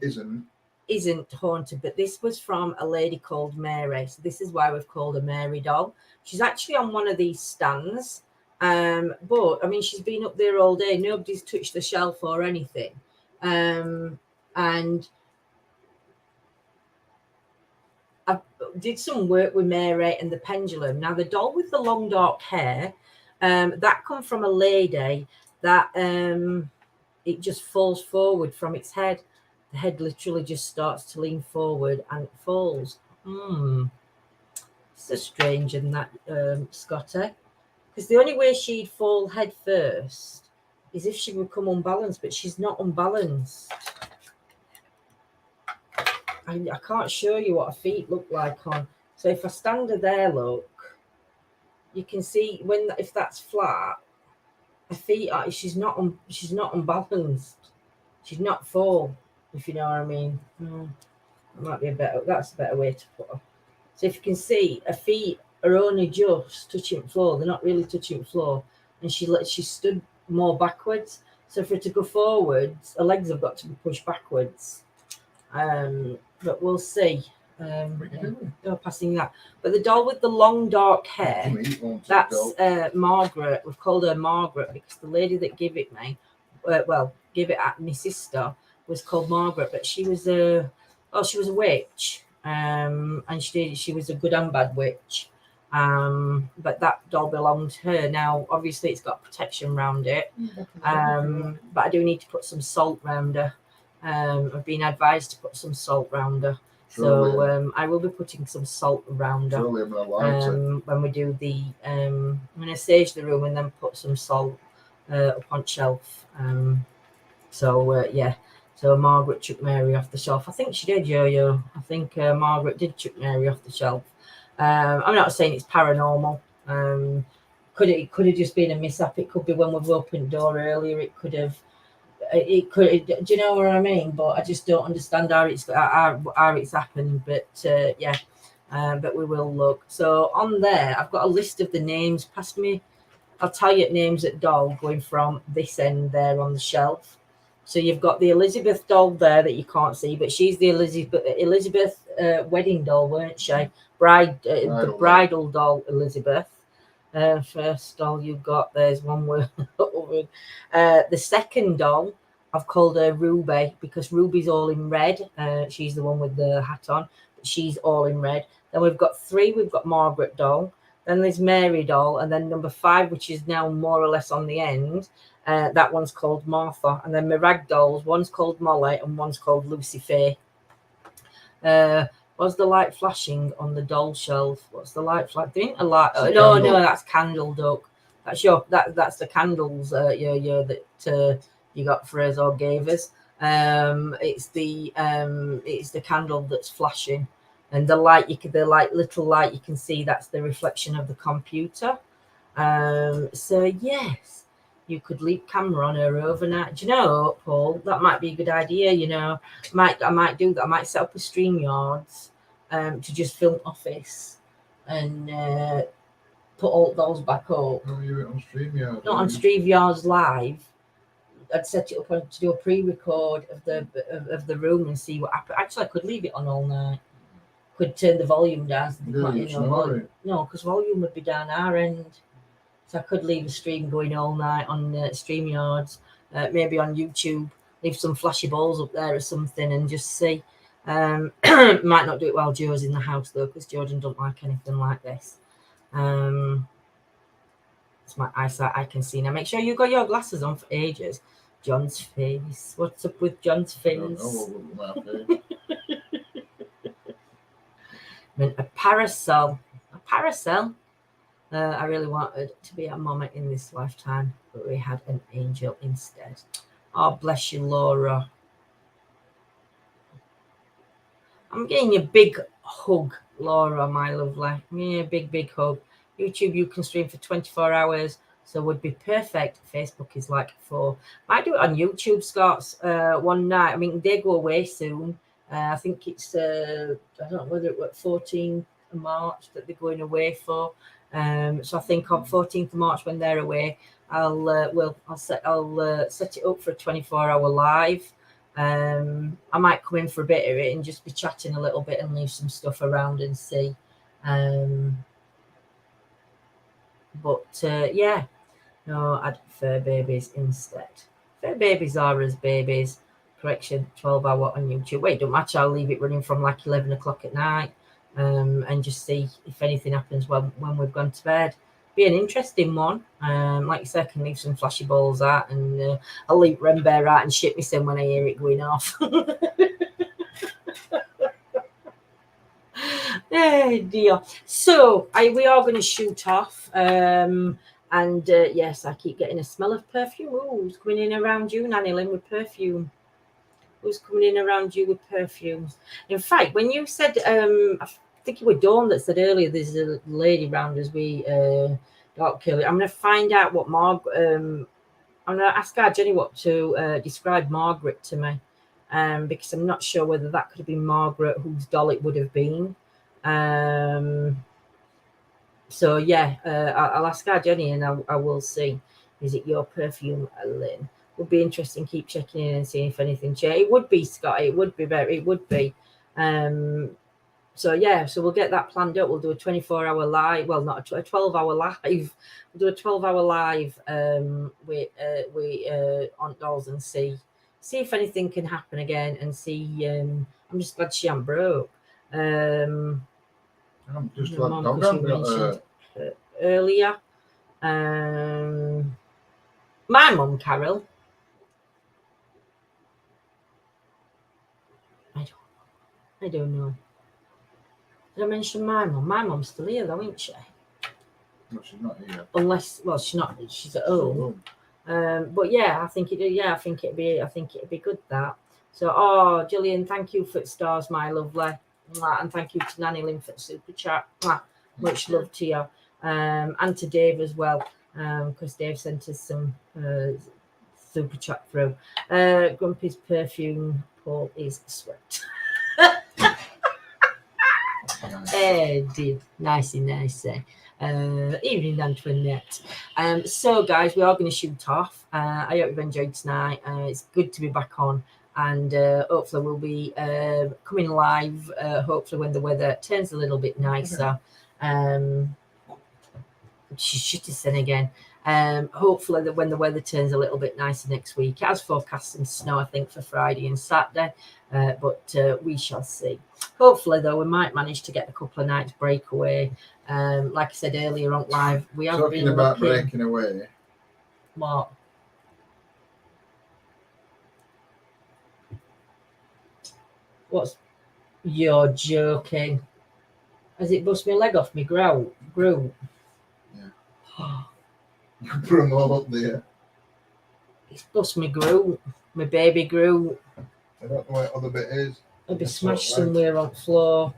isn't haunted, but this was from a lady called Mary. So this is why we've called her Mary doll. She's actually on one of these stands. But I mean, she's been up there all day. Nobody's touched the shelf or anything. And I did some work with Mary and the pendulum. Now, the doll with the long dark hair, that come from a lady that it just falls forward from its head. The head literally just starts to lean forward and it falls. It's so strange in that, Scotty. Because the only way she'd fall head first is if she would come unbalanced, but she's not unbalanced. I can't show you what her feet look like on. So if I stand her there, look, you can see if that's flat, her feet are. She's not unbalanced. She's not full, if you know what I mean. That's a better way to put her. So if you can see, her feet are only just touching the floor. They're not really touching the floor, and she stood more backwards. So for her to go forwards, her legs have got to be pushed backwards. But we'll see. Passing that. But the doll with the long dark hair, that's Margaret. We've called her Margaret because the lady that gave it me, gave it at my sister, was called Margaret. But she was a witch. And she was a good and bad witch. But that doll belonged to her. Now, obviously, it's got protection around it. But I do need to put some salt around her. I've been advised to put some salt around her. So I will be putting some salt around her Surely I'm gonna light it. when we do the. I'm going to sage the room and then put some salt up on shelf. Yeah. So Margaret took Mary off the shelf. I think she did, Yo-Yo. I think Margaret did took Mary off the shelf. I'm not saying it's paranormal. It could have just been a mishap. It could be when we've opened the door earlier. It could. Do you know what I mean? But I just don't understand how it's happened. But yeah. But we will look. So on there, I've got a list of the names. Past me. I'll tell you names at doll going from this end there on the shelf. So you've got the Elizabeth doll there that you can't see, but she's the Elizabeth wedding doll, weren't she? The bridal doll Elizabeth. First doll you've got, there's one word. The second doll, I've called her Ruby because Ruby's all in red. She's the one with the hat on, but she's all in red. Then we've got 3, we've got Margaret doll. Then there's Mary doll, and then number 5, which is now more or less on the end. That one's called Martha, and then my rag dolls. One's called Molly, and one's called Lucy Faye. Was the light flashing on the doll shelf? What's the light flashing? A light? No, that's candle duck. That's the candles. That you got for us or gave us. It's the candle that's flashing. And the little light you can see, that's the reflection of the computer. So yes, you could leave camera on her overnight. Do you know, Paul, that might be a good idea. I might do that. I might set up a StreamYards to just film office and put all those back up. No, you on StreamYards. Not on StreamYards live. I'd set it up to do a pre-record of the room and see what happens. Actually, I could leave it on all night. Could turn the volume down. No, because volume would be down our end. So I could leave a stream going all night on StreamYards, maybe on YouTube, leave some flashy balls up there or something and just see. Might not do it while Joe's in the house though, because Jordan don't like anything like this. It's my eyesight I can see now. Make sure you got your glasses on for ages. John's face. What's up with John's face? A parasol. I really wanted to be a mama in this lifetime, but we had an angel instead. Oh, bless you, Laura. I'm getting a big hug, Laura, my lovely. Yeah, big hug. YouTube, you can stream for 24 hours, so would be perfect. Facebook is like 4. Might do it on YouTube, Scots, one night. I mean, they go away soon. I think it's, I don't know whether it was 14th of March that they're going away for. So I think on 14th of March when they're away, I'll set it up for a 24-hour live. I might come in for a bit of it and just be chatting a little bit and leave some stuff around and see. Yeah, no, I'd fur babies instead. Fur babies are as babies. Correction, 12-hour on YouTube. Wait, don't match. I'll leave it running from like 11 o'clock at night, and just see if anything happens when we've gone to bed. Be an interesting one. Like you said, I can leave some flashy balls out, and I'll leave Ren Bear out and shit me some when I hear it going off. Oh dear. So we are going to shoot off. And yes, I keep getting a smell of perfume. Oh, who's coming in around you, Nanny Lynn, with perfume? Who's coming in around you with perfumes? In fact, when you said, I think it was Dawn that said earlier, there's a lady round as we dark kill it. I'm going to find out what I'm going to ask our Jenny what to describe Margaret to me, because I'm not sure whether that could have been Margaret, whose doll it would have been. So yeah, I'll ask our Jenny and I will see. Is it your perfume, Lynn? Would be interesting. Keep checking in and seeing if anything changed. It would be, Scott. It would be. So yeah, so we'll get that planned up. We'll do a 24-hour live. Well, not a 12-hour live. We'll do a 12-hour live with Aunt Dolls and see if anything can happen again and see. I'm just glad she ain't broke. I'm just glad Dog mentioned earlier. My mum, Carol. I don't know. Did I mention my mum? My mum's still here though, isn't she? No, she's not here. Unless, well, she's not. She's at She's home. at home. But yeah, I think it. Yeah, I think it'd be good that. So, oh, Gillian, thank you for the stars, my lovely, Mwah, and thank you to Nanny Lynn for the super chat. Mwah. Much love to you, and to Dave as well, because Dave sent us some super chat through. Grumpy's perfume Paul is sweat. Dear, nice. Evening, Antoinette. So, guys, we are going to shoot off. I hope you've enjoyed tonight. It's good to be back on, and hopefully we'll be coming live. Hopefully when the weather turns a little bit nicer. She's shitting again. Hopefully that when the weather turns a little bit nicer next week. It has forecast some snow, I think, for Friday and Saturday, but we shall see. Hopefully, though, we might manage to get a couple of nights breakaway. Like I said earlier on live, we have Talking been about looking. breaking away. What? What's? You're joking. Has it bust my leg off me grout? Yeah. You can put them all up there. It's bust my grout. My baby grout. I don't know where the other bit is. It'll be smashed somewhere on the floor.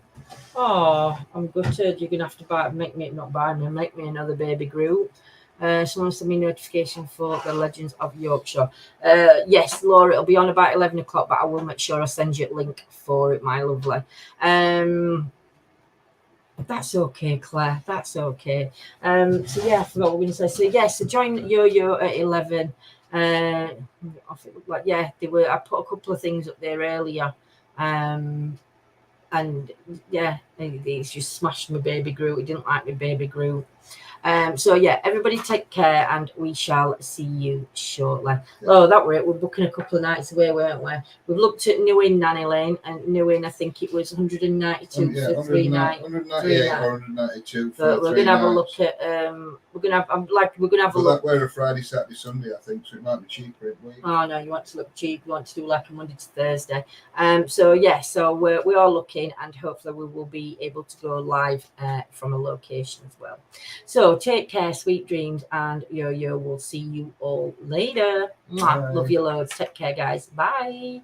Oh, I'm gutted. You're gonna have to make me another baby Groot. Someone sent me notification for the Legends of Yorkshire. Yes, Laura, it'll be on about 11 o'clock, but I will make sure I send you a link for it, my lovely. That's okay, Claire. That's okay. So yeah, I forgot what we were going to say. So yes, so join Yo-Yo at 11. I think, like, yeah, they were. I put a couple of things up there earlier. And yeah, he's just smashed my baby Groot. He didn't like my baby Groot. So yeah, everybody take care, and we shall see you shortly. Yeah. Oh, that were it. We're booking a couple of nights away, weren't we? We've looked at New Inn, Nanny Lane, and New Inn, I think it was 192 for 3 nights. 198 or 192 for but we're gonna have a look at we're gonna have a look. That were a Friday, Saturday, Sunday, I think, so it might be cheaper. Oh no, you want to look cheap. You want to do like a Monday to Thursday. So yeah, so we are looking, and hopefully we will be able to go live from a location as well. So take care, sweet dreams, and Yo-Yo will see you all later. Mwah. Love you loads. Take care, guys. Bye.